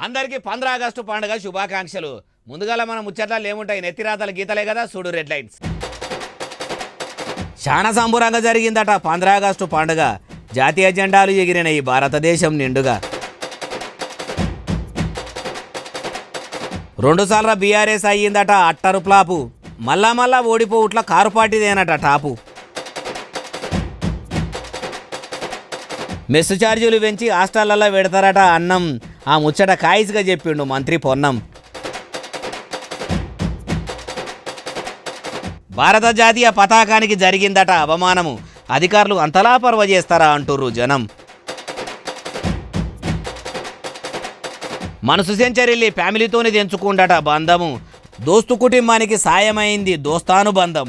అందరికీ 15 ఆగస్టు పండుగ శుభాకాంక్షలు. ముందుగాల మన ముచ్చట్లలో ఏముంటాయి, నెత్తిరాతల గీతలే కదా, చూడు రెడ్ లైన్స్. చాలా సంబురంగా జరిగిందట 15 ఆగస్టు పండుగ. జాతీయ జెండాలు ఎగిరినాయి భారతదేశం నిండుగా. 2 సార్లు బీఆర్ఎస్ అయ్యిందట అట్టరు ప్లాపు. మళ్ళా ఓడిపోవుట్ల కారు పార్టీదేనట టాపు. మెస్సు ఛార్జీలు పెంచి హాస్టళ్లలో పెడతారట అన్నం. ఆ ముచ్చట కాయిస్గా చెప్పిండు మంత్రి పొన్నం. భారత జాతీయ పతాకానికి జరిగిందట అవమానము. అధికారులు అంతలా పర్వ చేస్తారా అంటుర్రు జనం. మనసు సెంచరీల్లి ఫ్యామిలీతోని తెంచుకుండట బంధము. దోస్తు కుటుంబానికి సాయమైంది దోస్తానుబంధం.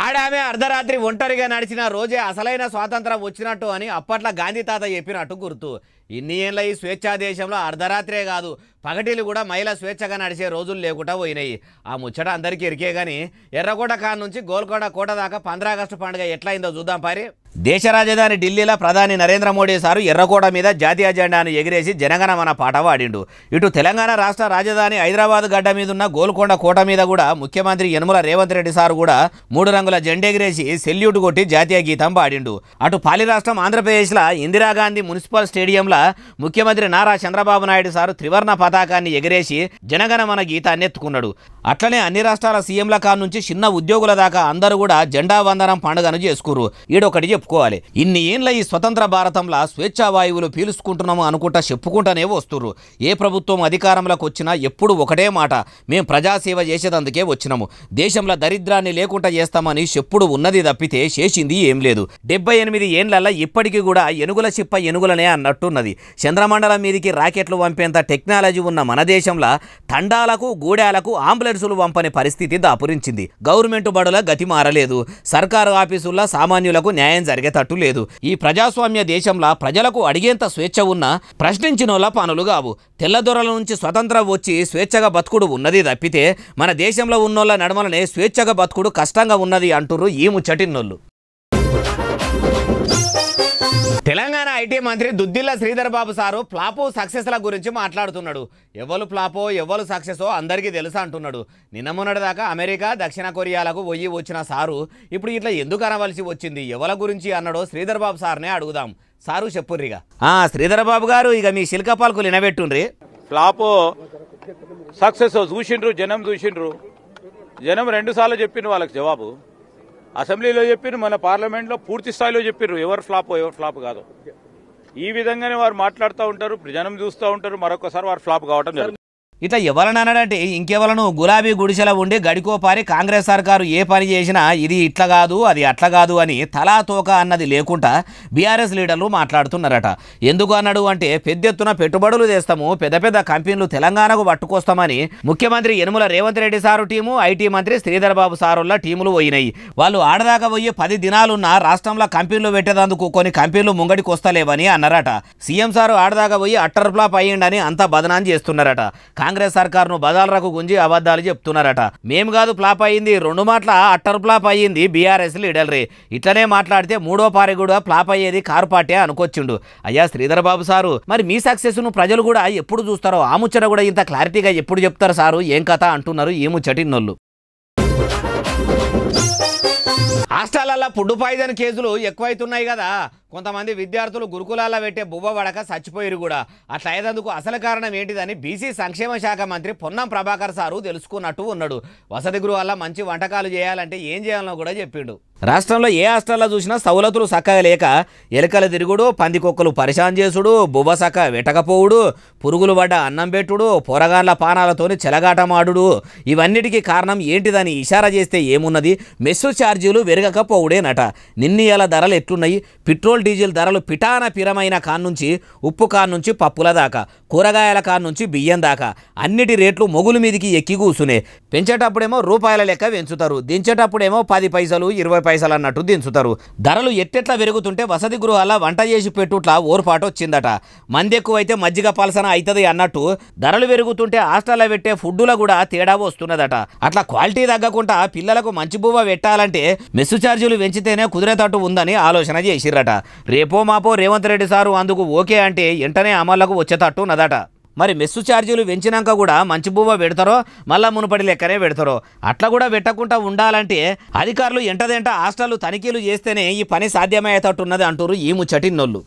ఆడామే అర్ధరాత్రి ఒంటరిగా నడిచిన రోజే అసలైన స్వాతంత్రం వచ్చినట్టు అని అప్పట్లో గాంధీ తాత చెప్పినట్టు గుర్తు. ఇన్ని ఏళ్ళ ఈ స్వేచ్ఛా దేశంలో అర్ధరాత్రే కాదు పగటిలు కూడా మహిళ స్వేచ్ఛగా నడిచే రోజులు లేకుండా పోయినాయి. ఆ ముచ్చట అందరికీ ఎరికే కానీ ఎర్రకోట కాన్ నుంచి గోల్కొండ కోట దాకా 15 ఆగస్టు పండుగ ఎట్లయిందో చూద్దాం పారి. దేశ రాజధాని ఢిల్లీలో ప్రధాని నరేంద్ర మోడీ సారు ఎర్రకోట మీద జాతీయ జెండాను ఎగిరేసి జనగణమన పాట పాడిండు. ఇటు తెలంగాణ రాష్ట్ర రాజధాని హైదరాబాద్ గడ్డ మీద ఉన్న గోల్కొండ కోట మీద కూడా ముఖ్యమంత్రి యనమల రేవంత్ రెడ్డి సారు కూడా 3 రంగుల జెండెగిరేసి సెల్యూట్ కొట్టి జాతీయ గీతం పాడిండు. అటు పాలి రాష్ట్రం ఆంధ్రప్రదేశ్లో ఇందిరాగాంధీ మున్సిపల్ స్టేడియంలో ముఖ్యమంత్రి నారా చంద్రబాబు నాయుడు సారు త్రివర్ణ పతాకాన్ని ఎగిరేసి జనగణమన గీతాన్ని ఎత్తుకున్నాడు. అట్లనే అన్ని రాష్ట్రాల సీఎంల కాన్ నుంచి చిన్న ఉద్యోగుల దాకా అందరూ కూడా జెండా వందనం పండుగను చేసుకురు. ఈడొకటి చెప్పుకోవాలి, ఇన్ని ఏళ్ళ ఈ స్వతంత్ర భారతంలో స్వేచ్ఛా వాయువులు పీలుసుకుంటున్నాము అనుకుంటా చెప్పుకుంటానే వస్తుర్రు. ఏ ప్రభుత్వం అధికారంలోకి వచ్చినా ఎప్పుడు ఒకటే మాట, మేం ప్రజాసేవ చేసేదందుకే వచ్చినాము, దేశంలో దరిద్రాన్ని లేకుండా చేస్తామని చెప్పుడు ఉన్నది తప్పితే చేసింది ఏం లేదు. 78 ఏళ్లలో ఇప్పటికీ కూడా ఎనుగుల చిప్ప ఎనుగులనే అన్నట్టున్నది. చంద్రమండలం మీదికి రాకెట్లు పంపేంత టెక్నాలజీ ఉన్న మన దేశంలో తండాలకు గూడాలకు అంబులెన్సులు పంపని పరిస్థితి దాపురించింది. గవర్నమెంట్ బడుల గతి మారలేదు. సర్కారు ఆఫీసుల్లో సామాన్యులకు న్యాయం జరిగేటట్టు లేదు. ఈ ప్రజాస్వామ్య దేశంలో ప్రజలకు అడిగేంత స్వేచ్ఛ ఉన్నా ప్రశ్నించినోళ్ళ పనులు కావు. తెల్లదొరల నుంచి స్వతంత్రం వచ్చి స్వేచ్ఛగా బతుకుడు ఉన్నది తప్పితే మన దేశంలో ఉన్నోళ్ళ నడమలనే స్వేచ్ఛగా బతుకుడు కష్టంగా ఉన్నది అంటుర్రు ఈ ముచ్చటిన్నోళ్ళు. తెలంగాణ ఐటీ మంత్రి దుద్దిల్ల శ్రీధర్ బాబు సారు ఫ్లాపు సక్సెస్ల గురించి మాట్లాడుతున్నాడు. ఎవరు ఫ్లాపో ఎవరు సక్సెసో అందరికీ తెలుసా అంటున్నాడు. నిన్న మొన్నటి దాకా అమెరికా దక్షిణ కొరియాలకు వచ్చిన సారు ఇప్పుడు ఇట్లా ఎందుకు అనవలసి వచ్చింది, ఎవరి గురించి అన్నాడో శ్రీధర్ బాబు సార్నే అడుగుదాం. సారు చెప్పుర్రిగా. శ్రీధర్ బాబు గారు, ఇక మీ శిల్క పాల్కులు వినబెట్టుండ్రి. ఫ్లాపో సక్సెస్ చూసిండ్రు, జనం చూసిండ్రు. జనం 2 సార్లు చెప్పిండ్రు వాళ్ళకి జవాబు. అసెంబ్లీలో చెప్పిర్రు, మన పార్లమెంట్లో పూర్తి స్థాయిలో చెప్పిర్రు ఎవరు ఫ్లాప్ కాదు. ఈ విధంగానే వారు మాట్లాడుతూ ఉంటారు, జనం చూస్తూ ఉంటారు, మరొకసారి వారు ఫ్లాప్ కావటం జరుగుతుంది. ఇట్లా ఎవరని అన్నాడంటే ఇంకెవలను గులాబీ గుడిసెల ఉండి గడికోపారి కాంగ్రెస్ సర్కారు ఏ పని చేసినా ఇది ఇట్లా కాదు అది అట్లా కాదు అని తలా తోక అన్నది లేకుండా బీఆర్ఎస్ లీడర్లు మాట్లాడుతున్నారట. ఎందుకు అన్నాడు అంటే పెద్ద ఎత్తున పెట్టుబడులు తెస్తాము, పెద్ద పెద్ద కంపెనీలు తెలంగాణకు పట్టుకొస్తామని ముఖ్యమంత్రి Yanamala Revanth Reddy sir team, IT మంత్రి శ్రీధర్ బాబు సారుల టీములు పోయినాయి. వాళ్ళు ఆడదాకా పోయి 10 దినాలున్న రాష్ట్రంలో కంపెనీలు పెట్టేందుకు కొన్ని కంపెనీలు ముంగడికి వస్తలేవని అన్నారట. సీఎం సారు ఆడదాకా పోయి అట్టర్ ఫ్లాప్ అయ్యిండని అంతా బదనాం చేస్తున్నారట. కాంగ్రెస్ సర్కారును బదాలరకు గుంజి అబద్ధాలు చెప్తున్నారట. మేము కాదు ఫ్లాప్ అయ్యింది, 2 మాటల అట్టర్ ఫ్లాప్ అయ్యింది బీఆర్ఎస్ లీడర్రే. ఇట్లనే మాట్లాడితే 3వ పారి కూడా ఫ్లాప్ అయ్యేది కారు పార్టీ అనుకొచ్చిండు. అయ్యా శ్రీధర్ బాబు సారు, మరి మీ సక్సెస్ ను ప్రజలు కూడా ఎప్పుడు చూస్తారో ఆ ముచ్చట కూడా ఇంత క్లారిటీగా ఎప్పుడు చెప్తారు సారు, ఏం కథ అంటున్నారు ఈ ముచ్చటిన్నోళ్ళు. హాస్టళ్లలో ఫుడ్ పాయిజన్ కేసులు ఎక్కువైతున్నాయి కదా. కొంతమంది విద్యార్థులు గురుకులాల్లో పెట్టే బువ్వ పడక చచ్చిపోయారు కూడా. అట్లా అయ్యేందుకు అసలు కారణం ఏంటిదని బీసీ సంక్షేమ శాఖ మంత్రి పొన్నం ప్రభాకర్ సారు తెలుసుకున్నట్టు ఉన్నాడు. వసతి గృహాల్లో మంచి వంటకాలు చేయాలంటే ఏం చేయాలనో కూడా చెప్పిండు. రాష్ట్రంలో ఏ హాస్టల్లో చూసినా సౌలతులు చక్కగా లేక ఎలుకల తిరుగుడు, పందికొక్కలు పరిశాన్ చేసుడు, బువ్వ సక్క వెటకపోవుడు, పురుగులు పడ్డ అన్నం పెట్టుడు, పొరగాన్ల పానాలతోని చెలగాటమాడు, ఇవన్నిటికీ కారణం ఏంటిదని ఇషారా చేస్తే ఏమున్నది, మెస్సు ఛార్జీలు వెరగకపోవుడేనట. నిన్నీయాల ధరలు ఎట్లున్నాయి, పెట్రోల్ డీజిల్ ధరలు పిటాన పిరమైన కాన్నుంచి ఉప్పు కాన్నుంచి పప్పుల దాకా, కూరగాయల కాన్నుంచి బియ్యం దాకా అన్నిటి రేట్లు మొగులు మీదికి ఎక్కి కూసునే. పెంచేటప్పుడేమో రూపాయల లెక్క పెంచుతారు, దించేటప్పుడేమో 10 పైసలు 20 పైసలు అన్నట్టు దించుతారు. ధరలు ఎట్టెట్లా పెరుగుతుంటే వసతి గృహాల వంట చేసి పెట్టుట్లా ఓర్పాటు వచ్చిందట. మంది ఎక్కువైతే మజ్జిగ పలసన అవుతుంది అన్నట్టు ధరలు పెరుగుతుంటే హాస్టల్లో పెట్టే ఫుడ్డులో కూడా తేడా వస్తున్నదట. అట్లా క్వాలిటీ తగ్గకుండా పిల్లలకు మంచి బువ్వ పెట్టాలంటే మెస్సు ఛార్జీలు పెంచితేనే కుదిరేటట్టు ఉందని ఆలోచన చేసిర్రట. రేపో మాపో రేవంత్ రెడ్డి సారు అందుకు ఓకే అంటే వెంటనే అమల్లకు వచ్చేటట్టు ఉన్నదట. మరి మెస్సు ఛార్జీలు పెంచినాక కూడా మంచి బువ్వ పెడతారో మళ్ళా మునుపటి లెక్కనే పెడతారో అట్లా కూడా పెట్టకుండా ఉండాలంటే అధికారులు ఎంటదెంట హాస్టళ్లు తనిఖీలు చేస్తేనే ఈ పని సాధ్యమయ్యేటట్టున్నది అంటారు ఈ ముచ్చటిన్నోళ్ళు.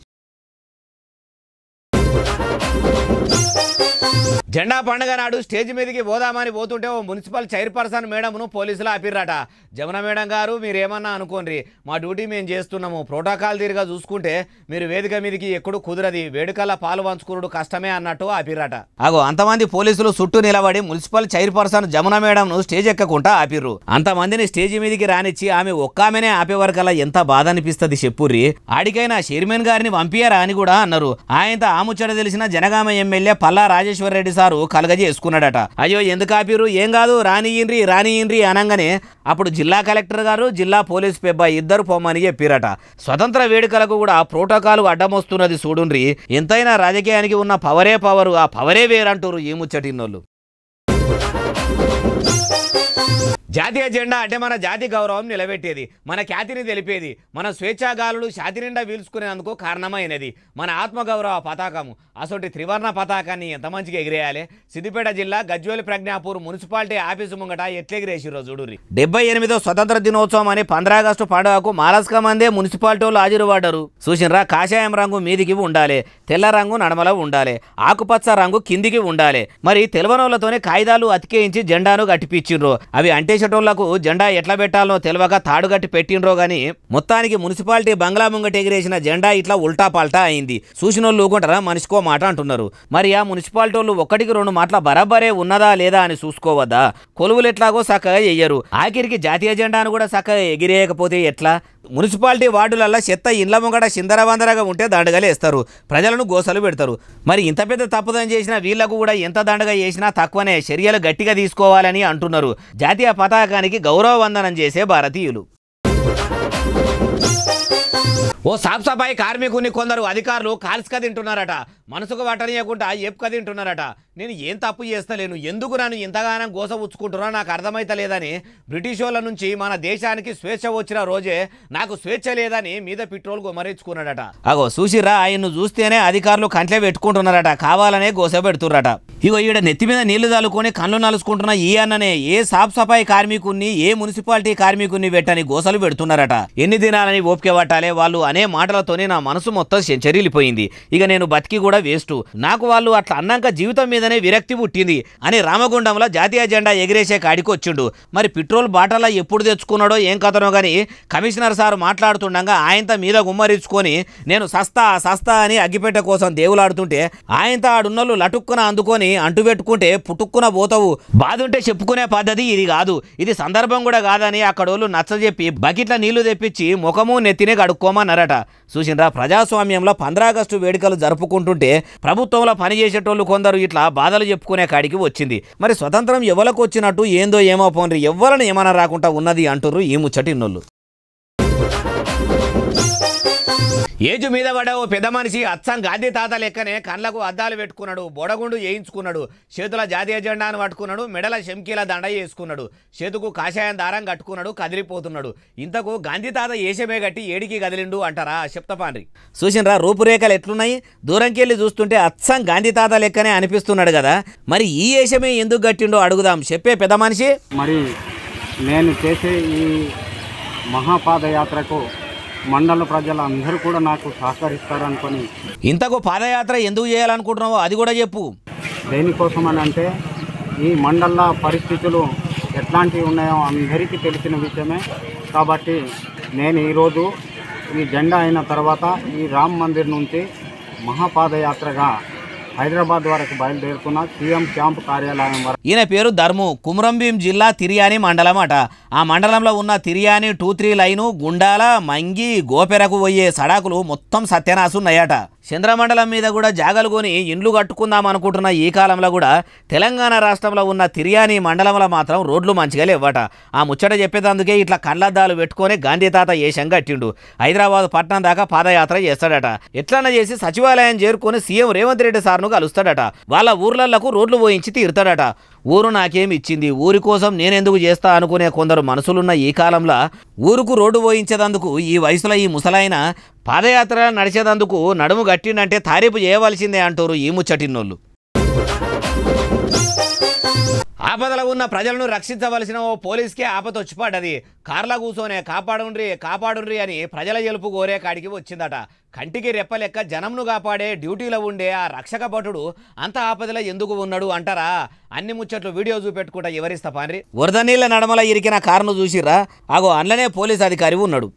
జెండా పండుగ నాడు స్టేజ్ మీదకి పోదామని పోతుంటే ఓ మున్సిపల్ చైర్పర్సన్ మేడంను పోలీసులు ఆపిర్రట. జమున మేడం గారు మీరేమన్నా అనుకోండి, మా డ్యూటీ మేము చేస్తున్నాము, ప్రోటోకాల్ తీరుగా చూసుకుంటే మీరు వేదిక మీదకి ఎప్పుడు కుదరది, వేడుకల పాలు పంచుకున్నాడు కష్టమే అన్నట్టు ఆపిర్రట. అగో అంతమంది పోలీసులు చుట్టూ నిలబడి మున్సిపల్ చైర్పర్సన్ జమున మేడంను స్టేజ్ ఎక్కకుండా ఆపిర్రు. అంతమందిని స్టేజ్ మీదకి రానిచ్చి ఆమె ఒక్కామెనే ఆపే వరకల్లా ఎంత బాధ అనిపిస్తుంది చెప్పుర్రి. ఆడికైనా చైర్మన్ గారిని పంపియారా అని కూడా అన్నారు. ఆయనతో ఆముచ్చట తెలిసిన జనగామ ఎమ్మెల్యే పల్లా రాజేశ్వర రెడ్డి సారు కలగజేసుకున్నాడట. అయ్యో ఎందుకు ఆపిరు, ఏం కాదు రానియిండ్రి అనంగానే అప్పుడు జిల్లా కలెక్టర్ గారు జిల్లా పోలీస్ పెబ్బ ఇద్దరు పొమ్మని చెప్పిరట. స్వతంత్ర వేడుకలకు కూడా ప్రోటోకాల్ అడ్డమొస్తున్నది చూడుండ్రి. ఎంతైనా రాజకీయానికి ఉన్న పవరే పవరు, ఆ పవరే వేరంటారు ఈ ముచ్చటిన్నోళ్ళు. జాతీయ జెండా అంటే మన జాతి గౌరవం నిలబెట్టేది, మన ఖ్యాతిని తెలిపేది, మన స్వేచ్ఛాగాలుడు ఛాతి నిండా వీల్చుకునేందుకు కారణమైనది మన ఆత్మగౌరవ పతాకము. అసొంటి త్రివర్ణ పతాకాన్ని ఎంత మంచిగా ఎగిరేయాలి. సిద్దిపేట జిల్లా గజ్వేల్ ప్రజ్ఞాపూర్ మున్సిపాలిటీ ఆఫీసు ముంగట ఎట్లెగిరేసిరో చూడుర్రి. 78వ స్వతంత్ర దినోత్సవం అని 15 ఆగస్టు పండుగకు మాలస్క మందే మున్సిపాలిటీ వాళ్ళు హాజరుపడ్డారు. చూసినరా, కాషాయం రంగు మీదికి ఉండాలి, తెల్ల రంగు నడమల ఉండాలి, ఆకుపచ్చ రంగు కిందికి ఉండాలి. మరి తెలవనోళ్లతోనే కాగితాలు అతికేయించి జెండాను గట్టిపిచ్చిండ్రు. అవి అంటే టోళ్లకు జెండా ఎట్లా పెట్టాలో తెలియక తాడుగట్టి పెట్టినరో గాని మొత్తానికి మున్సిపాలిటీ బంగ్లా ముంగట ఎగిరేసిన జెండా ఇట్లా ఉల్టా పల్టా అయింది. చూసినోళ్ళు ఊకుంటారా, మనిషికో మాట అంటున్నారు. మరి ఆ మున్సిపాలిటీ వాళ్ళు ఒకటికి 2 మాటల బరాబరే ఉన్నదా లేదా అని చూసుకోవద్దా? కొలువులు ఎట్లాగో చక్కగా చెయ్యరు, ఆఖరికి జాతీయ జెండాను కూడా చక్కగా ఎగిరేయకపోతే ఎట్లా? మున్సిపాలిటీ వార్డులల్లో చెత్త ఇండ్ల ముంగట చిందరవందరగా ఉంటే దండగలు వేస్తారు, ప్రజలను గోసలు పెడతారు. మరి ఇంత పెద్ద తప్పుదం చేసిన వీళ్లకు కూడా ఎంత దండగా చేసినా తక్కువనే, చర్యలు గట్టిగా తీసుకోవాలని అంటున్నారు జాతీయ పతాకానికి గౌరవ వందనం చేసే భారతీయులు. ఓ సాఫ్ సఫాయి కార్మికుని కొందరు అధికారులు కాల్స్క తింటున్నారట. మనసుకు పట్టనీయకుండా ఎప్పుక తింటున్నారట. నేను ఏం తప్పు చేస్తలేను, ఎందుకు నన్ను ఇంతగానం గోస ఉచ్చుకుంటున్నా నాకు అర్థమైతలేదని బ్రిటిష్ వాళ్ళ నుంచి మన దేశానికి స్వేచ్ఛ వచ్చిన రోజే నాకు స్వేచ్ఛ లేదని మీద పెట్రోల్ గుమరించుకున్నాడట. అగో చూసిరా, ఆయన్ను చూస్తేనే అధికారులు కంట్లే పెట్టుకుంటున్నారట, కావాలనే గోస పెడుతున్నారట. ఇగో ఈడ నెత్తి మీద నీళ్లు చల్లుకొని కళ్ళు నలుసుకుంటున్న ఈ అన్ననే ఏ సాఫ్ సఫాయి కార్మికుని ఏ మున్సిపాలిటీ కార్మికుని పెట్టని గోసలు పెడుతున్నారట. ఎన్ని దినాలని ఓపిక పట్టాలే వాళ్ళు అనే మాటలతోనే నా మనసు మొత్తం చెరిలిపోయింది. ఇక నేను బతికి కూడా వేస్ట్, నాకు వాళ్ళు అట్లా అన్నాక జీవితం మీదనే విరక్తి పుట్టింది అని రామగుండంలో జాతీయ జెండా ఎగిరేసే కాడికి వచ్చిండు. మరి పెట్రోల్ బాటలా ఎప్పుడు తెచ్చుకున్నాడో ఏం కథనో గానీ కమిషనర్ సార్ మాట్లాడుతుండగా ఆయనతో మీద గుమ్మరించుకొని నేను సస్తా అని అగ్గిపెట్ట కోసం దేవులాడుతుంటే ఆయనతో ఆడున్నోళ్ళు లటుక్కున అందుకొని అంటు పెట్టుకుంటే పుట్టుక్కున పోతావు, బాధుంటే చెప్పుకునే పద్ధతి ఇది కాదు, ఇది సందర్భం కూడా కాదని అక్కడోళ్ళు నచ్చజెప్పి బకెట్ల నీళ్లు తెప్పించి ముఖము నెత్తినే కడుక్కోమన్నారట. చూసిండ్రా, ప్రజాస్వామ్యంలో 15 ఆగస్టు వేడుకలు జరుపుకుంటుంటే ప్రభుత్వంలో పనిచేసేటోళ్ళు కొందరు ఇట్లా బాధలు చెప్పుకునే కాడికి వచ్చింది. మరి స్వతంత్రం ఎవరికి వచ్చినట్టు ఏందో ఏమో పోండి, ఎవరిని ఏమన్నా రాకుండా ఉన్నది అంటుర్రు ఈ ముచ్చటిన్నోళ్ళు. ఏజు మీద పడ ఓ పెద్ద మనిషి అచ్చం గాంధీ తాత లెక్కనే కళ్ళకు అద్దాలు పెట్టుకున్నాడు, బొడగుండు వేయించుకున్నాడు, చేతుల జాతీయ జెండాను పట్టుకున్నాడు, మెడల శంకీల దండ వేసుకున్నాడు, చేతుకు కాషాయం దారం కట్టుకున్నాడు, కదిలిపోతున్నాడు. ఇంతకు గాంధీ తాత ఏషమే గట్టి ఏడికి కదిలిండు అంటారా? చెప్తపాన్రి. చూసినరా రూపురేఖలు ఎట్లున్నాయి, దూరంకెళ్ళి చూస్తుంటే అచ్చం గాంధీ తాత లెక్కనే అనిపిస్తున్నాడు కదా. మరి ఈ ఏషమే ఎందుకు గట్టిండో అడుగుదాం, చెప్పే పెద్ద మనిషి. మరి నేను చేసే ఈ మహాపాదయాత్రకు మండల ప్రజలందరూ కూడా నాకు సహకరిస్తారు అనుకొని. ఇంతకు పాదయాత్ర ఎందుకు చేయాలనుకుంటున్నావో అది కూడా చెప్పు. దేనికోసం అని అంటే ఈ మండల పరిస్థితులు ఎట్లాంటివి ఉన్నాయో అందరికీ తెలిసిన విషయమే. కాబట్టి నేను ఈరోజు ఈ జెండా అయిన తర్వాత ఈ రామ్ మందిర్ నుంచి మహాపాదయాత్రగా హైదరాబాద్ వరకు బయలుదేరుతున్న సీఎం క్యాంప్ కార్యాలయం వరకు. ఈయన పేరు ధర్ము, కుమ్రంభీం జిల్లా తిర్యాని మండలం అట. ఆ మండలంలో ఉన్న తిర్యాని 2-3 లైను, గుండాల, మంగి, గోపెరకు పోయే సడాకులు మొత్తం సత్యనాశున్నాయట. చంద్రమండలం మీద కూడా జాగలు కొని ఇండ్లు కట్టుకుందాం అనుకుంటున్న ఈ కాలంలో కూడా తెలంగాణ రాష్ట్రంలో ఉన్న తిర్యాని మండలంలో మాత్రం రోడ్లు మంచిగా లేవట. ఆ ముచ్చట చెప్పేదందుకే ఇట్లా కళ్ళద్దాలు పెట్టుకొని గాంధీ తాత ఏషం కట్టిండు. హైదరాబాద్ పట్టణం దాకా పాదయాత్ర చేస్తాడట. ఎట్లన్నా చేసి సచివాలయం చేరుకొని సీఎం రేవంత్ రెడ్డి సార్ను కలుస్తాడట. వాళ్ళ ఊర్లకు రోడ్లు పోయించి తీరుతాడట. ఊరు నాకేమి ఇచ్చింది, ఊరి కోసం నేనెందుకు చేస్తా అనుకునే కొందరు మనసులున్న ఈ కాలంలో ఊరుకు రోడ్డు పోయించేదందుకు ఈ వయసులో ఈ ముసలాయన పాదయాత్ర నడిచేదందుకు నడుము గట్టిండంటే తారీఫు చేయవలసిందే అంటారు ఈ ముచ్చటిన్నోళ్ళు. ఆపదలో ఉన్న ప్రజలను రక్షించవలసిన ఓ పోలీస్కే ఆపద వచ్చి పడ్డది. కార్లా కూర్చొనే కాపాడుండ్రి అని ప్రజల గెలుపు కోరే కాడికి వచ్చిందట. కంటికి రెప్పలెక్క జనంను కాపాడే డ్యూటీలో ఉండే ఆ రక్షక భటుడు అంత ఆపదలో ఎందుకు ఉన్నాడు అంటారా? అన్ని ముచ్చట్లు వీడియో చూపెట్టుకుంటా ఎవరిస్తా పాన్రి. వరద నీళ్ళ నడమల ఇరికిన కారును చూసిర్రా? ఆగో అందులోనే పోలీస్ అధికారి ఉన్నాడు.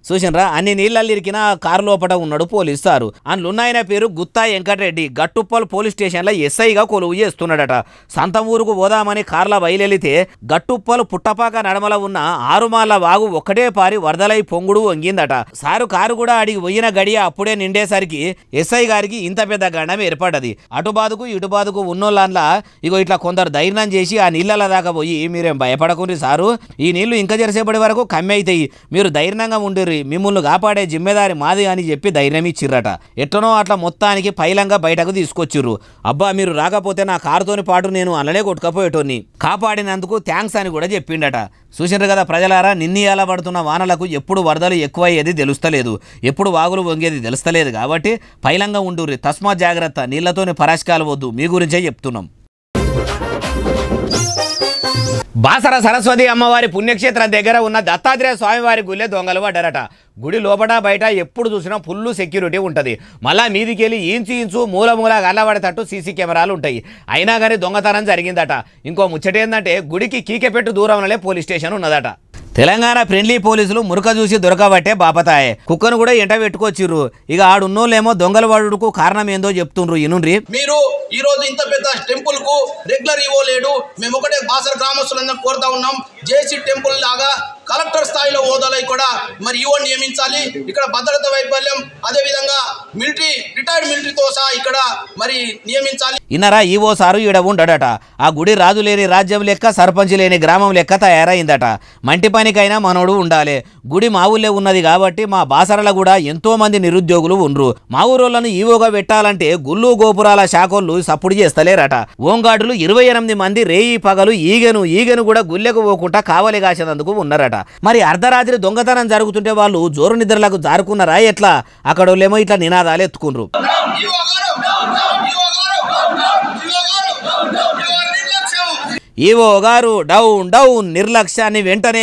చూసినరా? అన్ని నీళ్ళల్లో ఇరికిన కారు లోపల ఉన్నాడు పోలీసు సారు. అందులున్నాయన పేరు గుత్తా వెంకటరెడ్డి. గట్టుప్పల్ పోలీస్ స్టేషన్లో ఎస్ఐగా కొలువు చేస్తున్నాడట. సొంత ఊరుకు పోదామని కార్ల బయలుదేరితే గట్టుప్పల్ పుట్టపాక నడమల ఉన్న ఆరుమాల వాగు ఒక్కటే పారి వరదలై పొంగుడు వంగిందట. సారు కారు కూడా అడిగి పోయిన గడియ అప్పుడే నిండేసరికి ఎస్ఐ గారికి ఇంత పెద్ద గండం ఏర్పడ్డది. అటుబాదుకు ఇటుబాదుకు ఉన్నోళ్ళ ఇగో ఇట్లా కొందరు ధైర్యం చేసి ఆ నీళ్ళ దాకా పోయి మీరేం భయపడకుండ్రి సారు, ఈ నీళ్లు ఇంకా జరిసేపటి వరకు కమ్మి అవుతాయి, మీరు ధైర్యంగా ఉండిర్రి, మిమ్మల్ని కాపాడే జిమ్మెదారి మాది అని చెప్పి ధైర్యం ఇచ్చిర్రట. ఎట్లనో అట్లా మొత్తానికి పైలంగా బయటకు తీసుకొచ్చిర్రు. అబ్బా మీరు రాకపోతే నా కారుతోని పాటు నేను అలానే కొట్టుకపోయేటోని, కాపాడినందుకు థ్యాంక్స్ అని కూడా చెప్పిండట. చూసినారు కదా ప్రజలారా, నిన్నీయాల పడుతున్న వానలకు ఎప్పుడు వరదలు ఎక్కువయ్యేది తెలుస్తలేదు, ఎప్పుడు వాగులు వంగేది తెలుస్తలేదు. కాబట్టి పైలంగా ఉండుర్రి, తస్మాత్ జాగ్రత్త, నీళ్లతోని పరాశకాలు వద్దు, మీ గురించే చెప్తున్నాం. బాసర సరస్వతి అమ్మవారి పుణ్యక్షేత్రం దగ్గర ఉన్న దత్తాత్రేయ స్వామివారి గుళ్ళే దొంగలు పడ్డారట. గుడి లోపల బయట ఎప్పుడు చూసినా ఫుల్ సెక్యూరిటీ ఉంటుంది. మళ్ళా మీదికెళ్ళి ఇంచు మూల గల్లబడేటట్టు సీసీ కెమెరాలు ఉంటాయి. అయినా కానీ దొంగతనం జరిగిందట. ఇంకో ముచ్చట ఏంటంటే గుడికి కీకెపెట్టు దూరంలోనే పోలీస్ స్టేషన్ ఉన్నదట. తెలంగాణ ఫ్రెండ్లీ పోలీసులు మురక చూసి దొరకబట్టే బాపతాయే. కుక్కను కూడా ఎంట పెట్టుకొచ్చిర్రు. ఇక ఆడున్నోళ్ళేమో దొంగల వాడుకు కారణం ఏందో చెప్తుండ్రు. ఇనుండ్రి. మీరు ఈ రోజు ఇంత పెద్ద టెంపుల్ కు రెగ్యులర్ ఈవో లేడు, మేము ఒకటే బాసర గ్రామస్తులందరం కోరుతా ఉన్నాం, జేసీ టెంపుల్ లాగా కలెక్టర్ స్థాయిలో హోదాలో కూడా మరి ఈవో నియమించాలి. ఇక్కడ భద్రత వైఫల్యం, అదే విధంగా రిటైర్డ్ మిలిటరీతో సహా ఇక్కడ మరి నియమించాలి. ఇన్నరా ఈవో సారు ఈడ ఉండడట. ఆ గుడి రాజు లేని రాజ్యం లెక్క, సర్పంచ్ లేని గ్రామం లెక్క తయారైందట. మంటి పనికైనా మనోడు ఉండాలి. గుడి మా ఊళ్ళే ఉన్నది కాబట్టి మా బాసరల కూడా ఎంతో మంది నిరుద్యోగులు ఉండ్రు. మా ఊరోళ్లను ఈవోగా పెట్టాలంటే గుళ్ళు గోపురాల శాఖోళ్ళు సప్పుడు చేస్తలేరట. హోంగార్డులు 28 మంది రేయి పగలు ఈగెను కూడా గుళ్ళెకు పోకుండా కావలి కాసేందుకు ఉన్నారట. మరి అర్ధరాత్రి దొంగతనం జరుగుతుంటే వాళ్ళు జోరు నిద్రలకు జారుకున్నారా ఎట్లా? అక్కడోళ్ళేమో ఇట్లా నినాదాలు ఎత్తుకుండ్రు. ఈవో గారు డౌన్ నిర్లక్ష్యాన్ని వెంటనే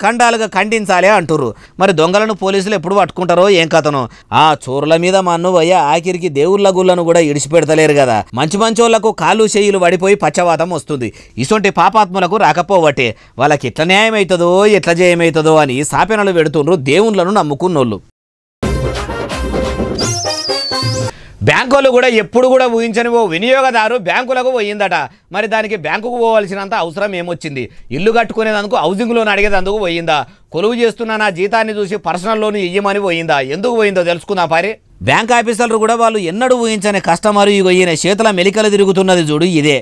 ఖండాలుగా ఖండించాలి అంటుర్రు. మరి దొంగలను పోలీసులు ఎప్పుడు పట్టుకుంటారో ఏం కథనో. ఆ చోరుల మీద మన్ను పోయి ఆఖరికి దేవుళ్ళ గుళ్ళను కూడా ఇడిచిపెడతలేరు కదా. మంచోళ్లకు కాళ్ళు చెయ్యిలు పడిపోయి పచ్చవాతం వస్తుంది. ఇటువంటి పాపాత్ములకు రాకపోవట్టే. వాళ్ళకి ఎట్లా న్యాయం అవుతుందో ఎట్లా జయమవుతుందో అని సాపెనలు పెడుతుండ్రు దేవుళ్ళను నమ్ముకున్నోళ్ళు. బ్యాంకులు కూడా ఎప్పుడు కూడా ఊహించని ఓ వినియోగదారు బ్యాంకులకు పోయిందట. మరి దానికి బ్యాంకుకు పోవాల్సినంత అవసరం ఏమొచ్చింది? ఇల్లు కట్టుకునేందుకు హౌసింగ్ లోన్ అడిగేందుకు పోయిందా? కొలువు చేస్తున్న నా జీతాన్ని చూసి పర్సనల్ లోన్ ఇయ్యమని పోయిందా? ఎందుకు పోయిందో తెలుసుకుందా పారి. బ్యాంక్ ఆఫీసర్లు కూడా వాళ్ళు ఎన్నడూ ఊహించని కస్టమర్ ఇగో ఈయన చేతుల మెలికలు తిరుగుతున్నది చూడు ఇదే.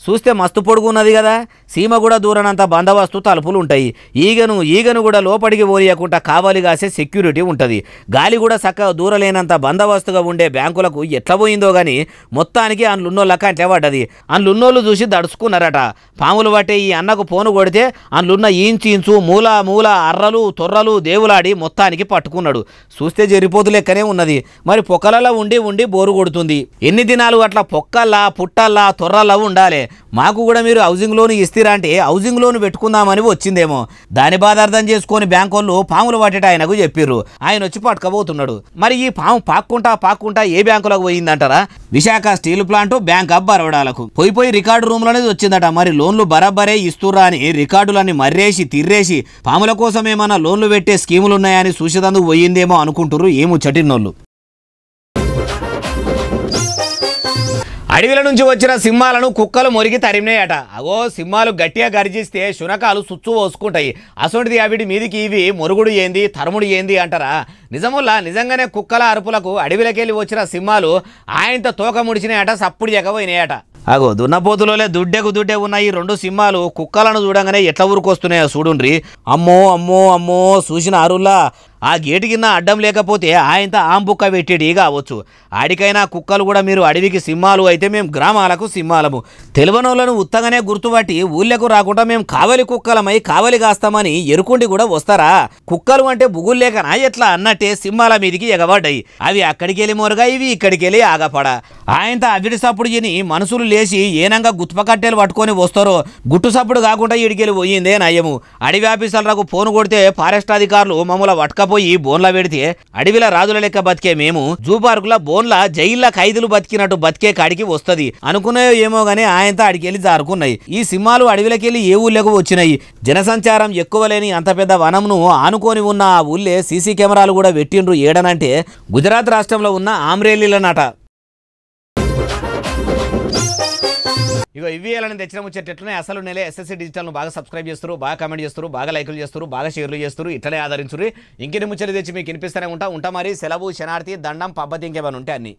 చూస్తే మస్తు పొడుగున్నది కదా. సీమ కూడా దూరనంత బందోబస్తు తలుపులు ఉంటాయి. ఈగను కూడా లోపలికి పోనీయకుండా కావాలి కాసే సెక్యూరిటీ ఉంటుంది. గాలి కూడా చక్కగా దూరలేనంత బందోబస్తుగా ఉండే బ్యాంకులకు ఎట్లా పోయిందో కానీ మొత్తానికి అందులున్నోళ్ళక అట్లే పడ్డది. అందులున్నోళ్ళు చూసి దడుచుకున్నారట. పాములు పట్టే ఈ అన్నకు ఫోను కొడితే అందులున్న ఇంచు మూల అర్రలు తొర్రలు దేవులాడి మొత్తానికి పట్టుకున్నాడు. చూస్తే జరిపోతు లెక్కనే ఉన్నది. మరి పొక్కలలో ఉండి బోరు కొడుతుంది. ఎన్ని దినాలు అట్లా పొక్కల్లా పుట్టల్లా తొర్రల్లా ఉండాలి. మాకు కూడా మీరు హౌసింగ్ లోన్ ఇస్తారా అంటే హౌసింగ్ లోన్ పెట్టుకుందామని వచ్చిందేమో. దాని బాధ అర్థం చేసుకొని బ్యాంకు వాళ్ళు పాములు పట్టేట ఆయనకు చెప్పిర్రు. ఆయన వచ్చి పట్టుకపోతున్నాడు. మరి ఈ పాము పాక్కుంటా ఏ బ్యాంకులకు పోయిందంటారా? Visakha steel plant bank of బరోడాలకు పోయి రికార్డు రూమ్ లోనే వచ్చిందట. మరి లోన్లు బరాబరే ఇస్తురా అని రికార్డులన్నీ మర్రేసి తిర్రేసి పాముల కోసం ఏమన్నా లోన్లు పెట్టే స్కీములు ఉన్నాయని చూసేదందుకు పోయిందేమో అనుకుంటున్నారు ఏమో చటిన్నోళ్ళు. అడవిల నుంచి వచ్చిన సింహాలను కుక్కలు మొరిగి తరిమినాయట. అగో సింహాలు గట్టిగా గర్జిస్తే శునకాలు సుచ్చు పోసుకుంటాయి. అసొంటిది అవిటి మీదికి ఇవి మొరుగుడు ఏంది తరుముడు ఏంది అంటారా? నిజంగానే కుక్కల అరుపులకు అడవిలోకెళ్ళి వచ్చిన సింహాలు ఆయనతో తోక ముడిచినాయట, సప్పుడు ఎగపోయినాయట. అగో దున్నపోతులోలే దుడ్డే ఉన్న ఈ రెండు సింహాలు కుక్కలను చూడంగానే ఎట్లా ఊరుకొస్తున్నాయో చూడుండ్రి. అమ్మో చూసిన అరుల్లా ఆ గేటు కింద అడ్డం లేకపోతే ఆయనతో ఆంబుక్క పెట్టేటి కావచ్చు. ఆడికైనా కుక్కలు కూడా మీరు అడవికి సింహాలు అయితే మేము గ్రామాలకు సింహాలము. తెలివనోళ్లను ఉత్తగానే గుర్తుపట్టి ఊళ్ళకు రాకుండా మేము కావలి కుక్కలమై కావలి కాస్తామని ఎరుకుండి కూడా వస్తారా? కుక్కలు అంటే బుగుల్లేకనా ఎట్లా అన్నట్టే సింహాల మీదికి ఎగబడ్డాయి. అవి అక్కడికి వెళ్ళి మొరగా ఇవి ఇక్కడికి వెళ్ళి ఆగపడా. ఆయనతో అవిడి సప్పుడు తిని మనుషులు లేచి ఏనంగా గుత్పకట్టెలు పట్టుకొని వస్తారో గుట్టు సప్పుడు కాకుండా ఇడికెళ్ళి పోయిందే నయ్యము. అడవి ఆఫీసర్లకు ఫోన్ కొడితే ఫారెస్ట్ అధికారులు మమ్మల్ని పట్టుకపోయి బోన్లా పెడితే అడవిల రాజుల లెక్క బతికే మేము జూ పార్కుల బోన్ల జైళ్ళ ఖైదులు బతికినట్టు బతికే కాడికి వస్తుంది అనుకున్నాయో ఏమో గానీ ఆయనతో అడికెళ్ళి జారుకున్నాయి. ఈ సింహాలు అడవిలకెళ్ళి ఏ ఊళ్ళకు వచ్చినాయి? జనసంచారం ఎక్కువ లేని అంత పెద్ద వనంను ఆనుకొని ఉన్న ఆ ఊళ్ళే సీసీ కెమెరాలు కూడా పెట్టిండ్రు. ఏడనంటే గుజరాత్ రాష్ట్రంలో ఉన్న ఆమ్రేలీలనట. ఇగో ఇవి వేయాలని తెచ్చిన ముచ్చట్లనే అసలు నెల ఎస్ఎస్సీ డిజిటల్ను బాగా సబ్స్క్రైబ్ చేస్తారు, బాగా కామెంట్ చేస్తారు, బాగా లైకులు చేస్తారు, బాగా షేర్లు చేస్తారు. ఇట్లనే ఆదరించుర్రి. ఇంకెన్ని ముచ్చట్లు తెచ్చి మీకు వినిపిస్తూనే ఉంటా మరి. సెలవు, శనార్థి, దండం, పబ్బతి ఇంకేమైనా ఉంటే అన్ని.